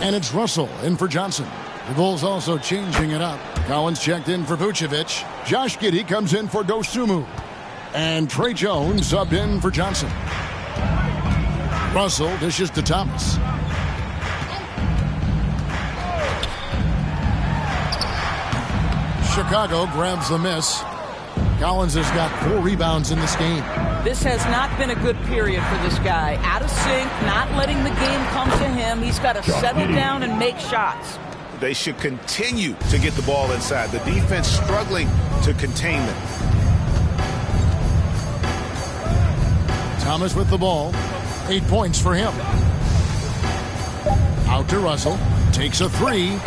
And it's Russell in for Johnson. The Bulls also changing it up. Collins checked in for Vucevic. Josh Giddey comes in for Dosunmu. And Trey Jones subbed in for Johnson. Russell dishes to Thomas. Chicago grabs the miss. Collins has got 4 rebounds in this game. This has not been a good period for this guy. Out of sync, not letting the game come to him. He's got to settle down and make shots. They should continue to get the ball inside. The defense struggling to contain them. Thomas with the ball. 8 points for him. Out to Russell. Takes a 3.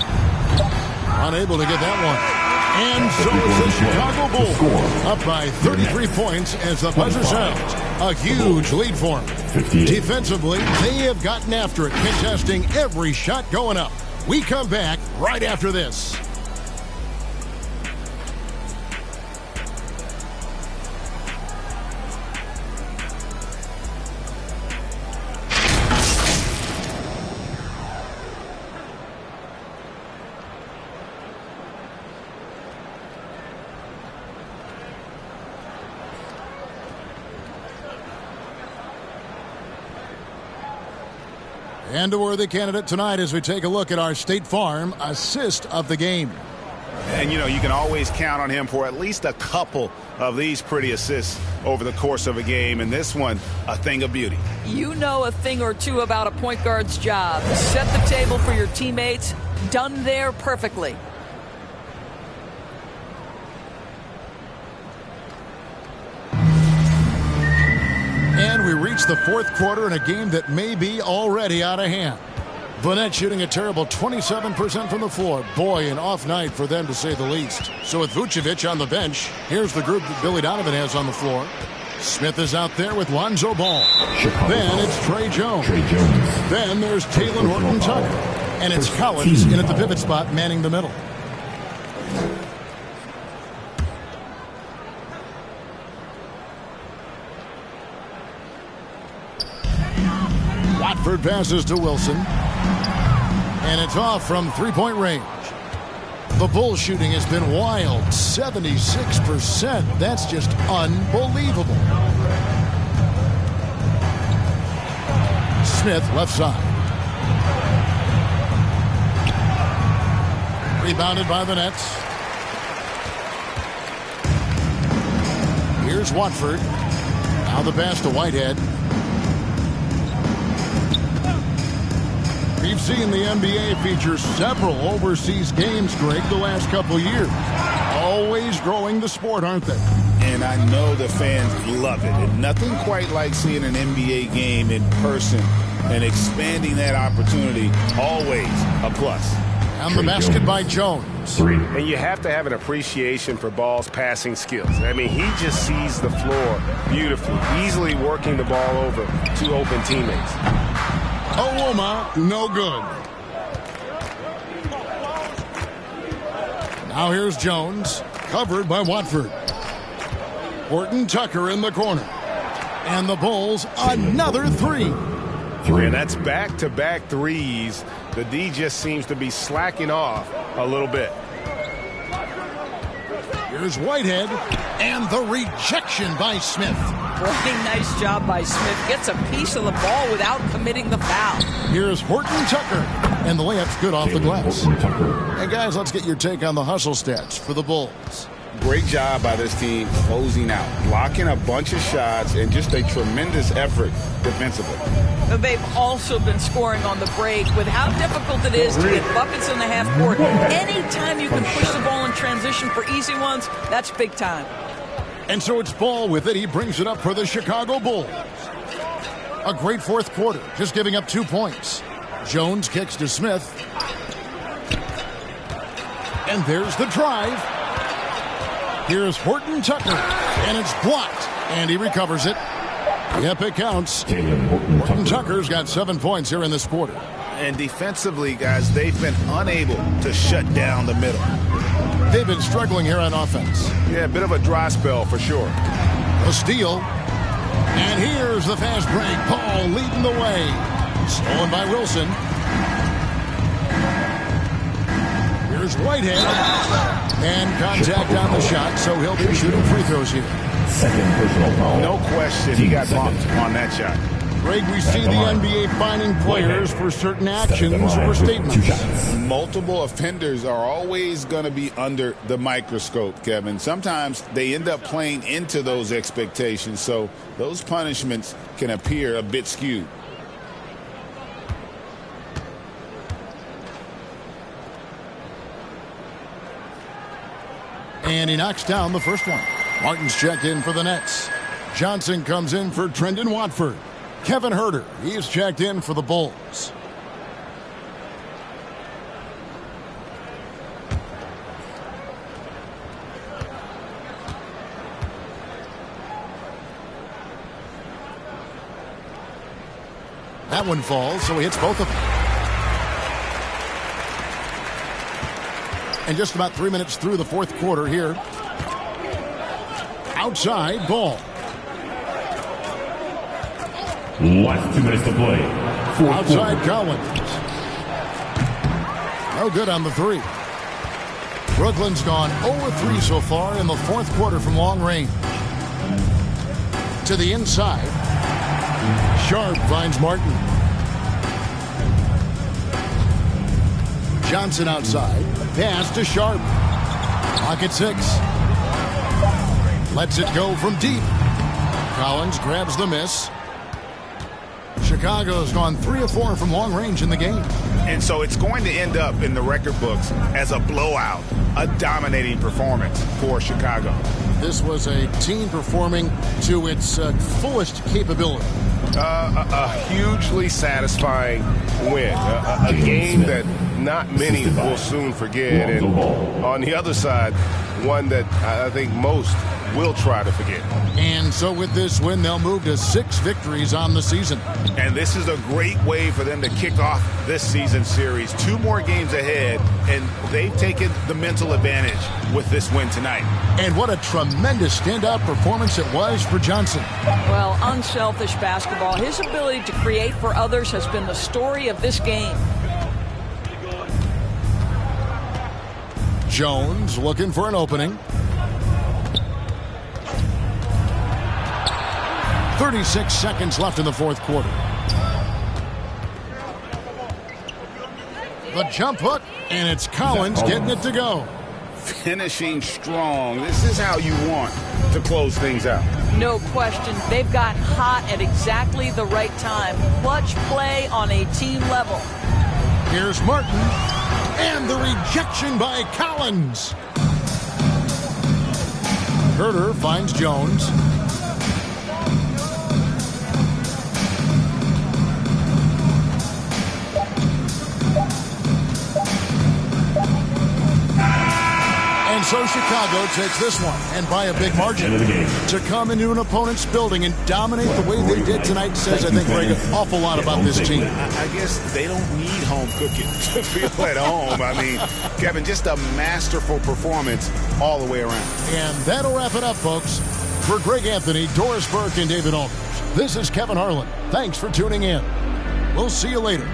Unable to get that one. And so is the Chicago Bulls, up by 33 points as the buzzer sounds. A huge lead for them. Defensively, they have gotten after it, contesting every shot going up. We come back right after this. And a worthy candidate tonight as we take a look at our State Farm assist of the game. And, you know, you can always count on him for at least a couple of these pretty assists over the course of a game. And this one, a thing of beauty. You know a thing or two about a point guard's job. Set the table for your teammates. Done there perfectly. And we reach the fourth quarter in a game that may be already out of hand. Bonnet shooting a terrible 27% from the floor. Boy, an off night for them to say the least. So with Vucevic on the bench, here's the group that Billy Donovan has on the floor. Smith is out there with Lonzo Ball. Then it's Trey Jones. Then there's Talen Horton-Tucker. And it's Collins in at the pivot spot manning the middle. Watford passes to Wilson. And it's off from three-point range. The Bulls shooting has been wild. 76%. That's just unbelievable. Smith left side. Rebounded by the Nets. Here's Watford. Now the pass to Whitehead. We've seen the NBA feature several overseas games, Greg, the last couple years. Always growing the sport, aren't they? And I know the fans love it. And nothing quite like seeing an NBA game in person and expanding that opportunity. Always a plus. And the basket by Jones. And you have to have an appreciation for Ball's passing skills. I mean, he just sees the floor beautifully, easily working the ball over to open teammates. Owoma, no good. Now here's Jones, covered by Watford. Horton-Tucker in the corner. And the Bulls, another three. And that's back-to-back threes. The D just seems to be slacking off a little bit. Here's Whitehead, and the rejection by Smith. Boy, nice job by Smith. Gets a piece of the ball without committing the foul. Here's Horton-Tucker, and the layup's good off the glass. And guys, let's get your take on the hustle stats for the Bulls. Great job by this team closing out, blocking a bunch of shots, and just a tremendous effort defensively. They've also been scoring on the break with how difficult it is to get buckets in the half court. Anytime you can push the ball in transition for easy ones, that's big time. And so it's Ball with it. He brings it up for the Chicago Bulls. A great fourth quarter, just giving up 2 points. Jones kicks to Smith. And there's the drive. Here's Horton-Tucker, and it's blocked, and he recovers it. Yep, it counts. Horton-Tucker's got 7 points here in this quarter. And defensively, guys, they've been unable to shut down the middle. They've been struggling here on offense. Yeah, a bit of a dry spell for sure. A steal. And here's the fast break. Paul leading the way. Stolen by Wilson. Here's Whitehead. And contact on the shot, so he'll be shooting free throws here. Second personal foul. No question he got bumped on that shot. Greg, we see the NBA finding players for certain actions or statements. Multiple offenders are always going to be under the microscope, Kevin. Sometimes they end up playing into those expectations, so those punishments can appear a bit skewed. And he knocks down the first one. Martin's checked in for the Nets. Johnson comes in for Trendon Watford. Kevin Huerter, he's checked in for the Bulls. That one falls, so he hits both of them. And just about 3 minutes through the fourth quarter here. Outside ball. Last 2 minutes to play. Outside Collins. No good on the three. Brooklyn's gone 0-3 so far in the fourth quarter from long range. To the inside. Sharp finds Martin. Johnson outside. Pass to Sharp. Clock at 6. Lets it go from deep. Collins grabs the miss. Chicago's gone 3 of 4 from long range in the game. And so it's going to end up in the record books as a blowout, a dominating performance for Chicago. This was a team performing to its fullest capability. A hugely satisfying win. A game that not many will soon forget. And on the other side, one that I think most will try to forget. And so with this win, they'll move to 6 victories on the season. And this is a great way for them to kick off this season series. 2 more games ahead, and they've taken the mental advantage with this win tonight. And what a tremendous standout performance it was for Johnson. Well, unselfish basketball. His ability to create for others has been the story of this game. Jones looking for an opening. 36 seconds left in the fourth quarter. The jump hook, and it's Collins getting it to go. Finishing strong. This is how you want to close things out. No question. They've gotten hot at exactly the right time. Clutch play on a team level. Here's Martin, and the rejection by Collins. Huerter finds Jones. And so Chicago takes this one, and by a big margin. To come into an opponent's building and dominate the way they did tonight says, I think, Greg, an awful lot about this team. I guess they don't need home cooking to feel at home. I mean, Kevin, just a masterful performance all the way around. And that'll wrap it up, folks. For Greg Anthony, Doris Burke, and David Aldridge, this is Kevin Harlan. Thanks for tuning in. We'll see you later.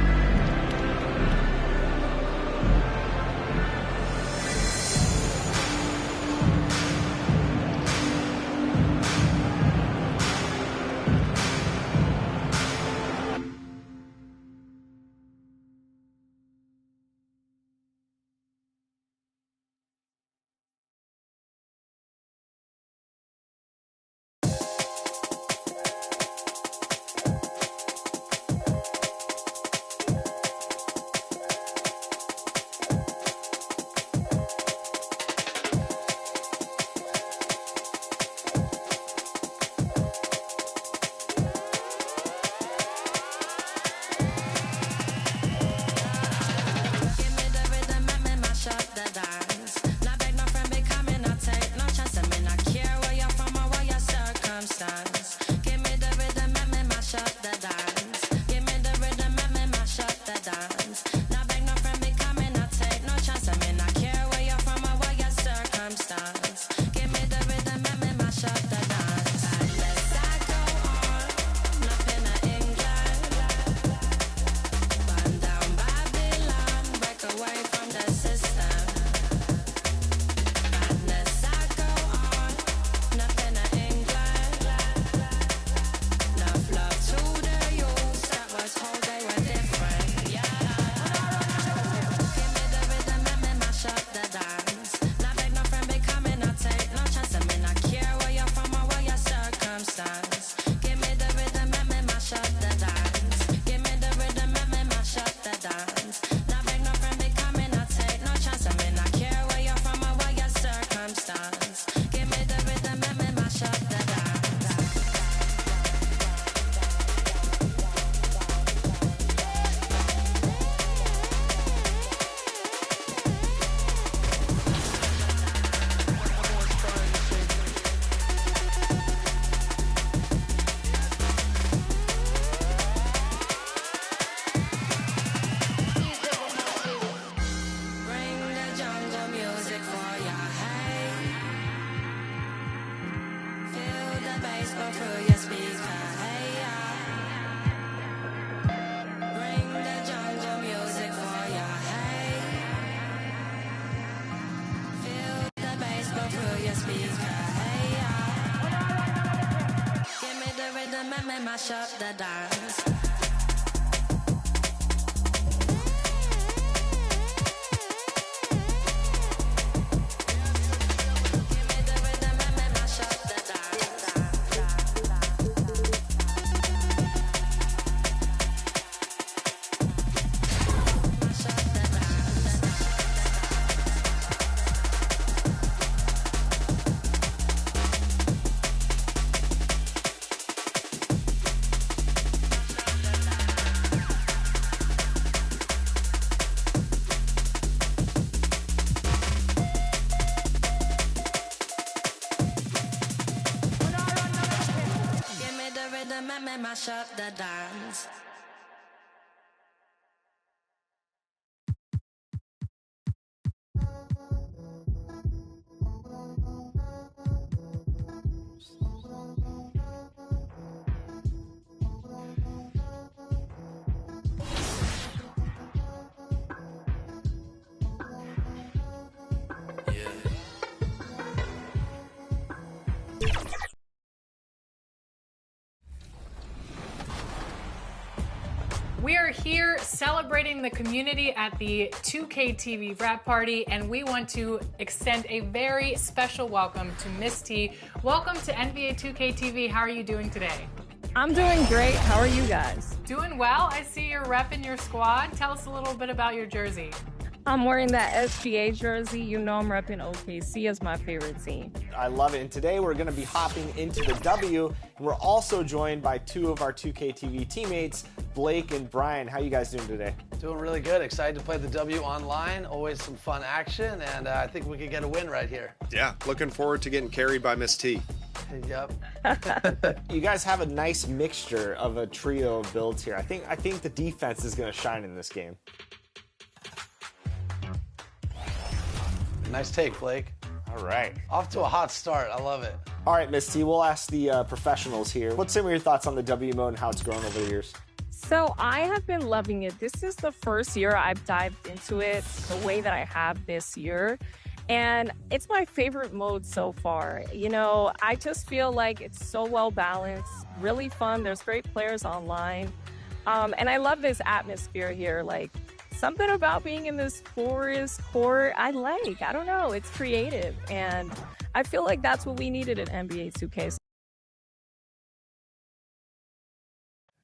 Not beg no friend, be coming, I take no chance. I mean, I care where you're from or what your circumstance. Give me the rhythm and me mash up the dance. Bring the jungle music for ya, hey. Feel the bass go through your speaker, hey, yeah. Bring the jungle music for ya, hey. Feel the bass go through your speaker, hey, yeah. Give me the rhythm and me mash up the dance. Give me the rhythm and me mash up the dance. We are here celebrating the community at the 2K TV wrap party, and we want to extend a very special welcome to Miss T. Welcome to NBA 2K TV. How are you doing today? I'm doing great. How are you guys? Doing well. I see you're repping your squad. Tell us a little bit about your jersey. I'm wearing that SGA jersey. You know I'm repping OKC as my favorite team. I love it. And today we're going to be hopping into the W. And we're also joined by two of our 2K TV teammates, Blake and Brian. How you guys doing today? Doing really good. Excited to play the W online. Always some fun action, and I think we could get a win right here. Yeah, looking forward to getting carried by Miss T. Yep. You guys have a nice mixture of a trio of builds here. I think the defense is going to shine in this game. Nice take, Blake. All right. Off to a hot start. I love it. All right, Miss T, we'll ask the professionals here. What's some of your thoughts on the W mode and how it's grown over the years? So I have been loving it. This is the first year I've dived into it the way that I have this year. And it's my favorite mode so far. You know, I just feel like it's so well balanced, really fun. There's great players online. And I love this atmosphere here. Like, something about being in this forest court, I like. I don't know. It's creative. And I feel like that's what we needed at NBA 2K.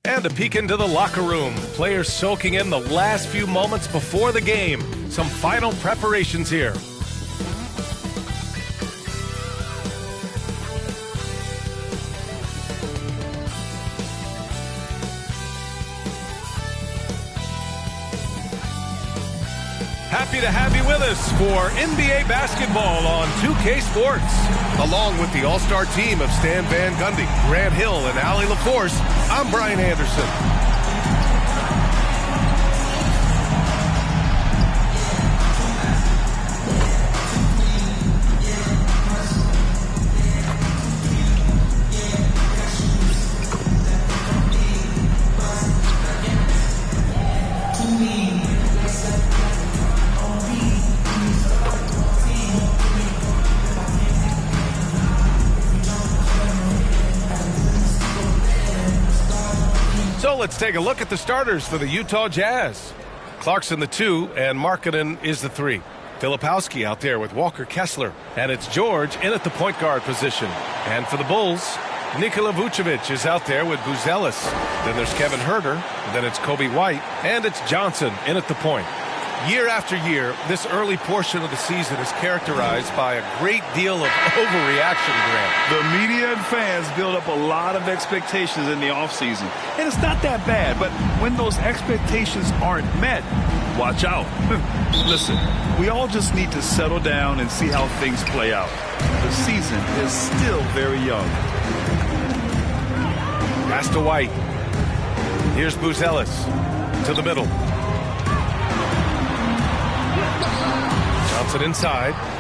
And a peek into the locker room. Players soaking in the last few moments before the game. Some final preparations here. Happy to have you with us for NBA basketball on 2K Sports. Along with the all-star team of Stan Van Gundy, Grant Hill, and Allie LaForce, I'm Brian Anderson. So let's take a look at the starters for the Utah Jazz. Clarkson the 2 and Markkanen is the 3. Filipowski out there with Walker Kessler. And it's George in at the point guard position. And for the Bulls, Nikola Vucevic is out there with Buzelis. Then there's Kevin Herter. Then it's Kobe White. And it's Johnson in at the point. Year after year, this early portion of the season is characterized by a great deal of overreaction, Grant. The media and fans build up a lot of expectations in the offseason. And it's not that bad, but when those expectations aren't met, watch out. Listen, we all just need to settle down and see how things play out. The season is still very young. Pass to White. Here's Buzelis to the middle. Johnson inside.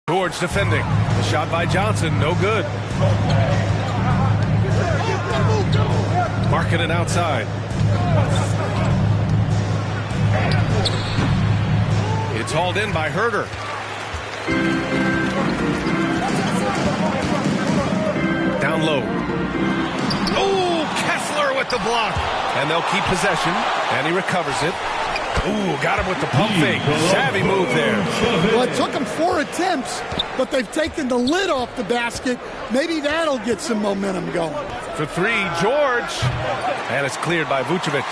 George defending. The shot by Johnson, no good. Marking it outside. It's hauled in by Herder. Down low. Oh, Kessler with the block. And they'll keep possession. And he recovers it. Ooh, got him with the pump fake. Savvy move there. Well, it took him 4 attempts, but they've taken the lid off the basket. Maybe that'll get some momentum going. For 3, George. And it's cleared by Vucevic.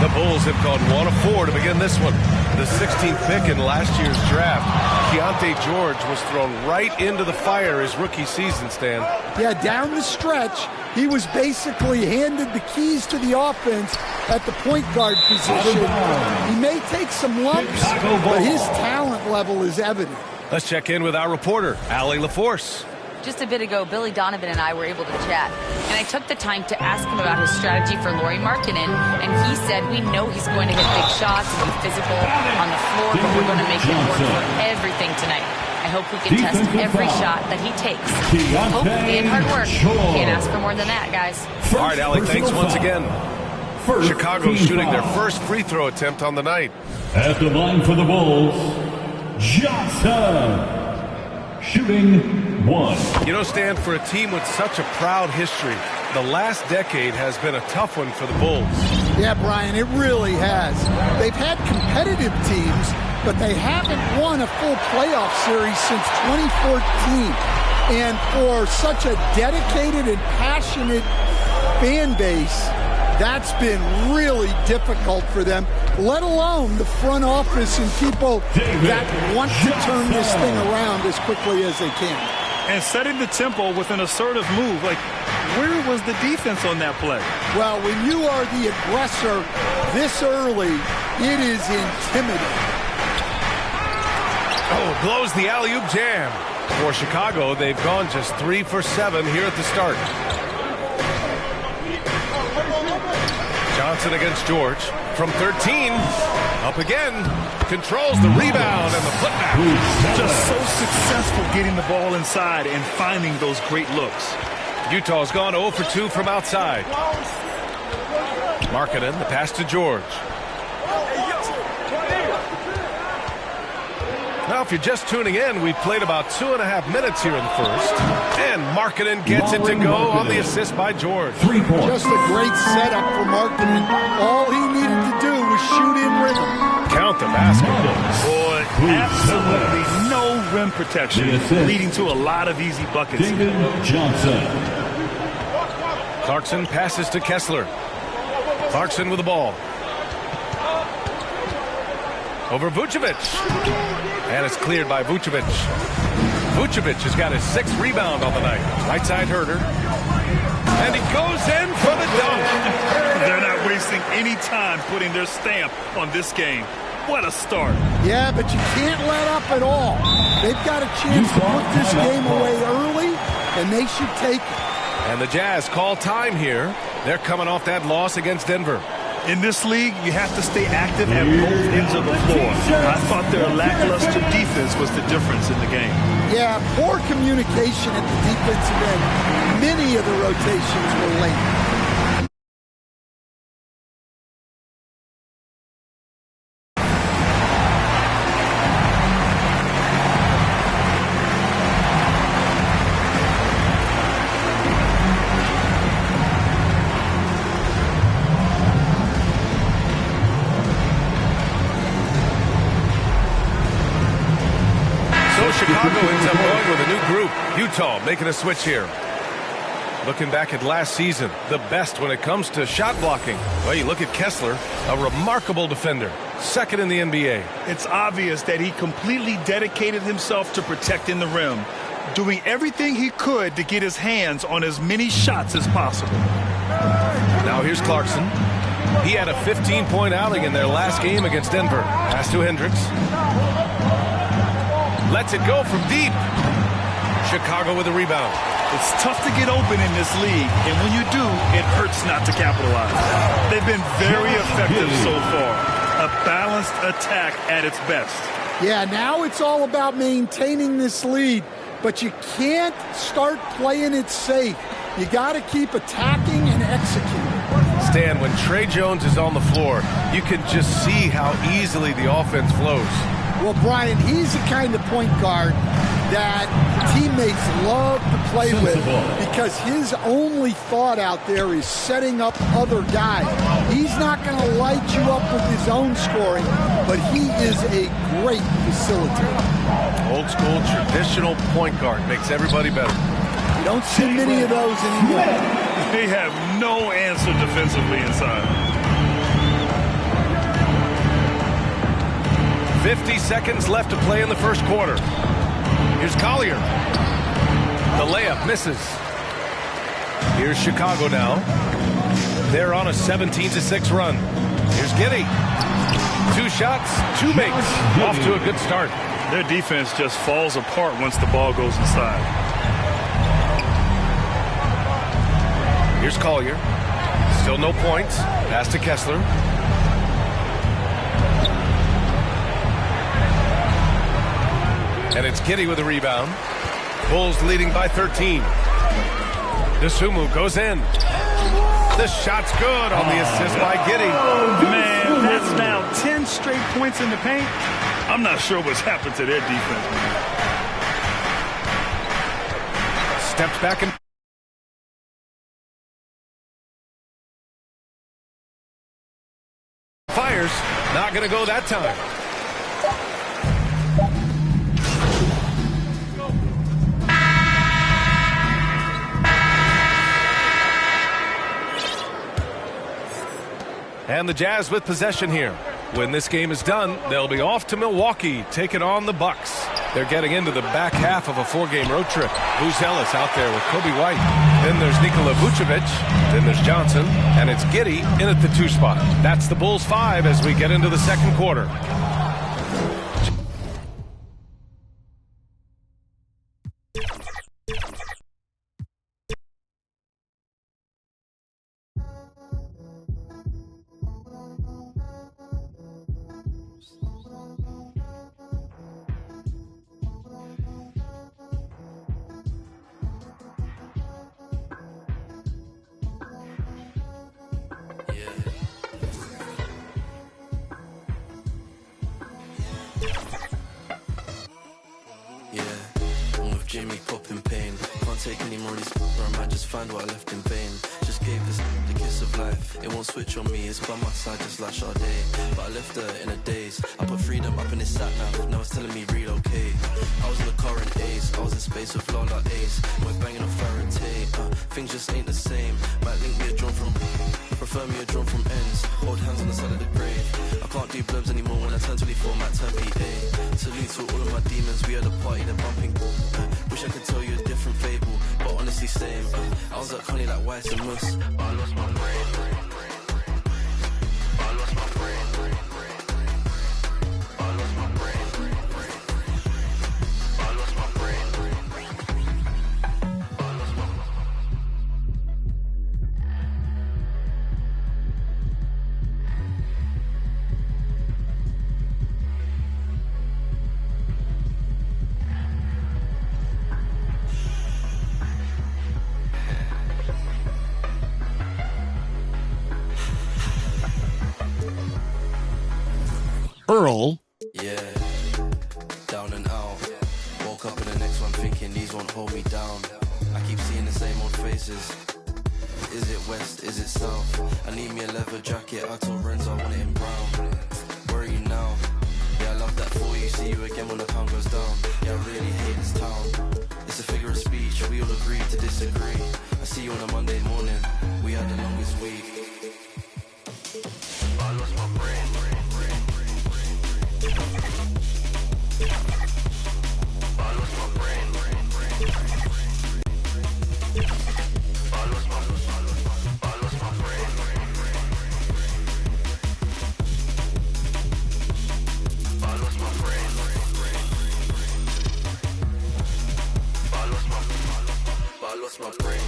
The Bulls have gone 1 of 4 to begin this one. The 16th pick in last year's draft. Keontae George was thrown right into the fire his rookie season, Stan. Yeah, down the stretch, he was basically handed the keys to the offense at the point guard position. He may take some lumps, but his talent level is evident. Let's check in with our reporter, Allie LaForce. Just a bit ago, Billy Donovan and I were able to chat, and I took the time to ask him about his strategy for Lauri Markkanen, and he said we know he's going to hit big shots and be physical on the floor, but we're going to make him work for everything tonight. I hope we can test every shot that he takes. Hope and hard work. Can't ask for more than that, guys. All right, Allie, thanks once again. Chicago shooting their first free throw attempt on the night. At the line for the Bulls, Johnson. Shooting 1. You know, Stan, for a team with such a proud history, the last decade has been a tough one for the Bulls. Yeah, Brian, it really has. They've had competitive teams, but they haven't won a full playoff series since 2014. And for such a dedicated and passionate fan base, that's been really difficult for them, let alone the front office and people that want to turn this thing around as quickly as they can. And setting the tempo with an assertive move. Like, where was the defense on that play? Well, when you are the aggressor this early, it is intimidating. Oh, blows the alley-oop jam. For Chicago, they've gone just 3 for 7 here at the start. Johnson against George. From 13, up again. Controls the rebound and the putback. Just so successful getting the ball inside and finding those great looks. Utah's gone 0 for 2 from outside. Markkanen, the pass to George. Now, if you're just tuning in, we've played about 2.5 minutes here in the first. And Markkanen gets it to go on the assist by George. Just a great setup for Markkanen. All he needed to do was shoot in rhythm. Count the basket. Boy, absolutely no rim protection, leading to a lot of easy buckets. David Johnson. Clarkson passes to Kessler. Clarkson with the ball. Over Vucevic. And it's cleared by Vucevic. Vucevic has got his 6th rebound on the night. Right side Herder. And he goes in for the dunk. They're not wasting any time putting their stamp on this game. What a start. Yeah, but you can't let up at all. They've got a chance to put this game away early, and they should take it. And the Jazz call time here. They're coming off that loss against Denver. In this league, you have to stay active at both ends of the floor. I thought their lackluster defense was the difference in the game. Yeah, poor communication at the defensive end. Many of the rotations were late. Chicago ends up going with a new group. Utah making a switch here. Looking back at last season, the best when it comes to shot blocking. Well, you look at Kessler, a remarkable defender. 2nd in the NBA. It's obvious that he completely dedicated himself to protecting the rim, doing everything he could to get his hands on as many shots as possible. Now here's Clarkson. He had a 15-point outing in their last game against Denver. Pass to Hendricks. Lets it go from deep. Chicago with a rebound. It's tough to get open in this league, and when you do, it hurts not to capitalize. They've been very effective so far. A balanced attack at its best. Yeah, now it's all about maintaining this lead, but you can't start playing it safe. You got to keep attacking and executing. Stan, when Trey Jones is on the floor, you can just see how easily the offense flows. Well, Brian, he's the kind of point guard that teammates love to play with because his only thought out there is setting up other guys. He's not going to light you up with his own scoring, but he is a great facilitator. Old school, traditional point guard makes everybody better. You don't see many of those anymore. They have no answer defensively inside. 50 seconds left to play in the first quarter. Here's Collier. The layup misses. Here's Chicago now. They're on a 17-6 run. Here's Giddey. 2 shots, 2 makes. Off to a good start. Their defense just falls apart once the ball goes inside. Here's Collier. Still no points. Pass to Kessler. And it's Giddey with a rebound. Bulls leading by 13. Dosunmu goes in. The shot's good on the assist by Giddey. Man, that's now 10 straight points in the paint. I'm not sure what's happened to their defense, man. Steps back and fires. Not going to go that time. And the Jazz with possession here. When this game is done, they'll be off to Milwaukee, taking on the Bucks. They're getting into the back half of a 4-game road trip. Who's Ellis out there with Kobe White? Then there's Nikola Vucevic. Then there's Johnson. And it's Giddey in at the 2 spot. That's the Bulls 5 as we get into the second quarter. Jimmy popping pain. Can't take any more of these, or I might just find what I left in vain. Just gave this the kiss of life. It won't switch on me, it's by my side just like Sade. But I left her in a daze. I put freedom up in his sat nav. Now it's telling me relocate. I was in the car in Ace. I was in space with Lola Ace. We're banging on Faraday. Things just ain't the same. Might link me a drone from, prefer me a drone from ends. Hold hands on the side of the grave. I can't do blubs anymore when I turn 24, might turn PA. Salute to all of my demons, we had a party, then bumping. Wish I could tell you a different fable, but honestly same. I was like honey like Weiss and Mus, but I lost my brain. I lost my brain. I lost my brain. I lost my brain. I lost my brain. Earl. Yeah, down and out. Woke up in the next one thinking these won't hold me down. I keep seeing the same old faces. Is it west, is it south? I need me a leather jacket, I told Renzo I want it in brown. Where are you now? Yeah, I love that for you, see you again when the pound goes down. Yeah, I really hate this town. It's a figure of speech, we all agree to disagree. I see you on a Monday morning, we had the longest week. I lost my brain. My brain.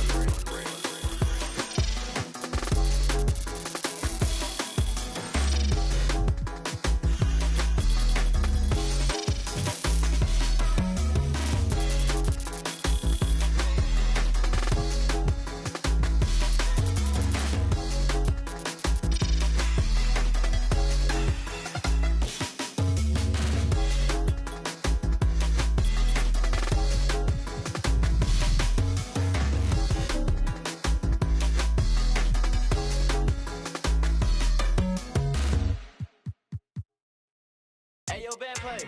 Hey,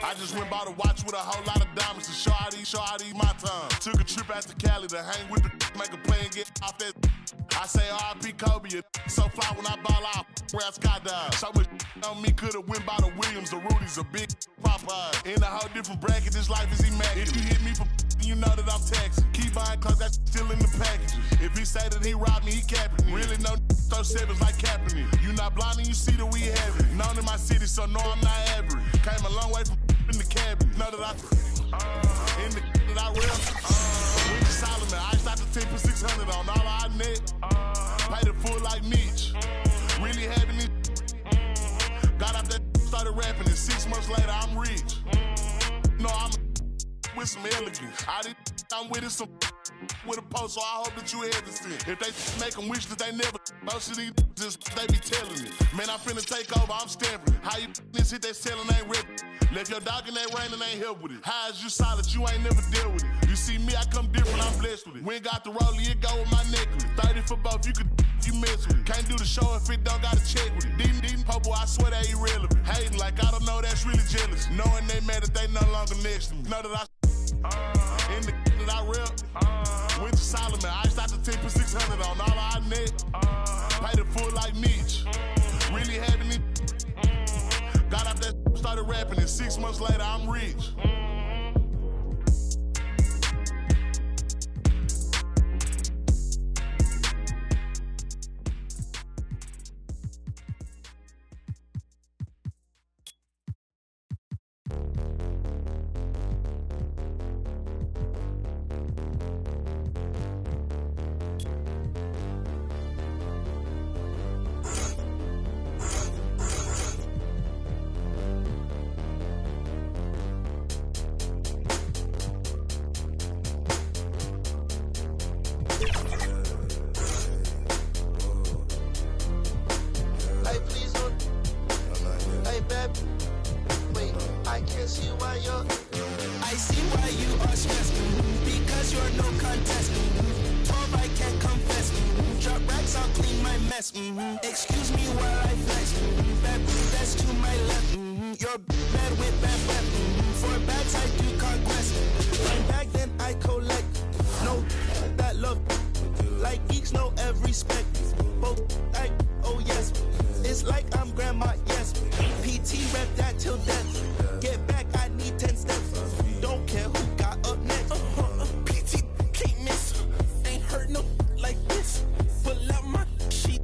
I just went bought a watch with a whole lot of diamonds to shawty my time. Took a trip out to Cali to hang with the make a play and get off that. I say R.I.P. Culby, so fly when I ball out, where I skydive. So much on me, could've went by the Williams, the Rudies, a big Popeye. In a whole different bracket, this life is immaculate. If you hit me for you know that I'm taxing. Keep buying cause that's still in the packages. If he say that he robbed me, he capping me. Really no throw sevens like Kaepernick. You not blind and you see that we have it. Known in my city, so no, I'm not average. Came a long way from in the cabin. Know that I in the that I rep. With Solomon, I iced out the 10 for 600 on all our net. Paid it full like Mitch. Really having it. Got out that started rapping, and 6 months later I'm rich. No, I'm with some elegance. I'm with it some with a post, so I hope that you hesitant. If they make them wish that they never most of these just they be telling it. Man, I'm finna take over, I'm stamping it. How you this hit that selling ain't ready. Left your dog in that rain and ain't help with it. How is you solid, you ain't never dealt with it. You see me, I come different, I'm blessed with it. We ain't got the rollie, it go with my necklace. 30 for both, you could you mess with it. Can't do the show if it don't gotta check with it. Dean Popo, I swear they irrelevant. Hating like I don't know, that's really jealous. Knowing they mad that they no longer next to me. Know that I in the that I rep. Went to Solomon, I iced out the 10 for 600 on all our net. Paid it full like Mitch. Really having it. Got out that started rapping, and 6 months later I'm rich. Excuse me while I flex. Bad that's to my left. You're bad with bad rep. For bags I do conquest. I'm back then I collect. No, that love. Like geeks know every spec. Both I, oh yes. It's like I'm grandma, yes. PT rep that till death. Get back, I need 10 steps. Don't care who got up next. PT can't miss. Ain't heard no like this. Pull out my sheet.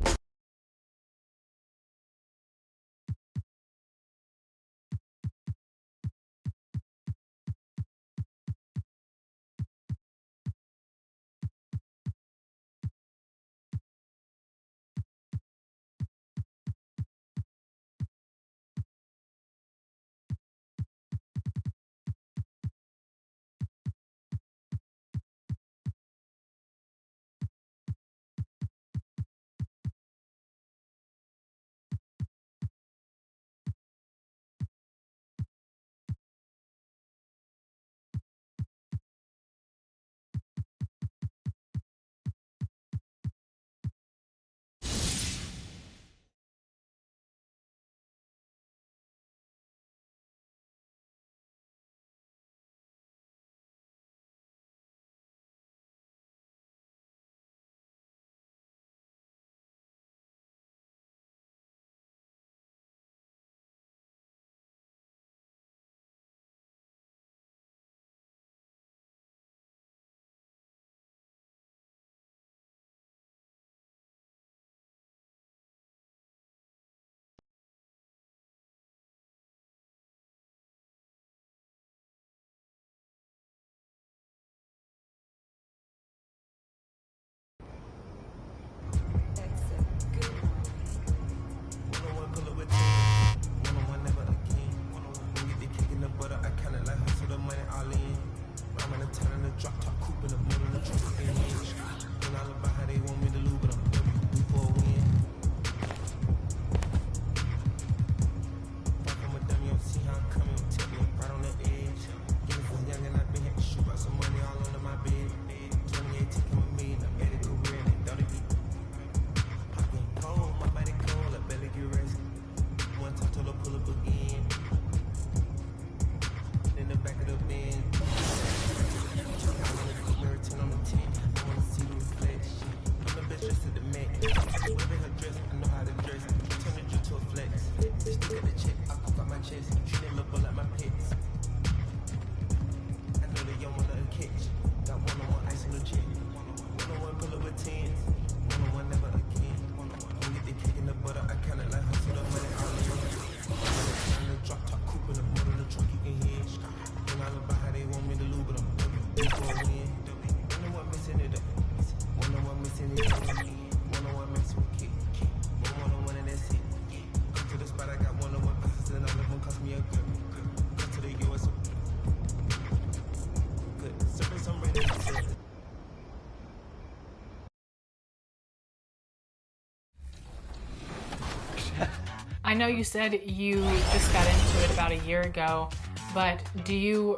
I know you said you just got into it about a year ago, but do you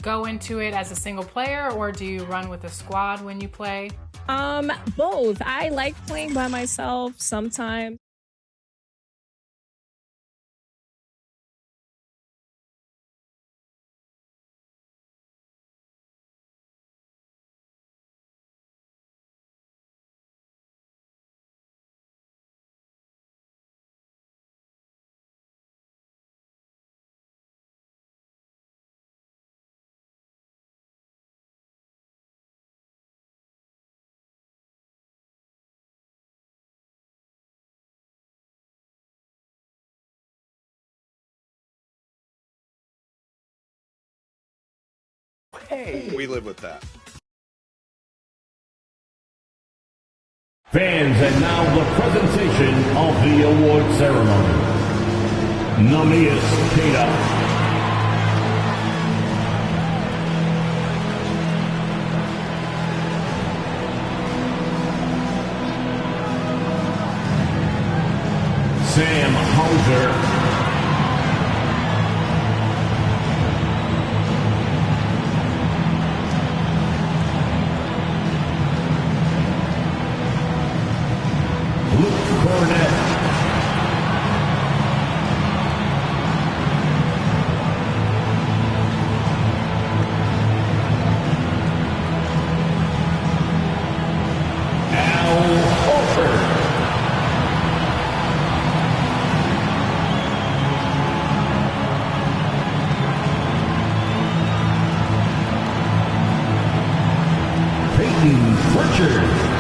go into it as a single player or do you run with a squad when you play? Both. I like playing by myself sometimes. Hey, we live with that. Fans, and now the presentation of the award ceremony. Namias Keita. Sam Hauser. Richard.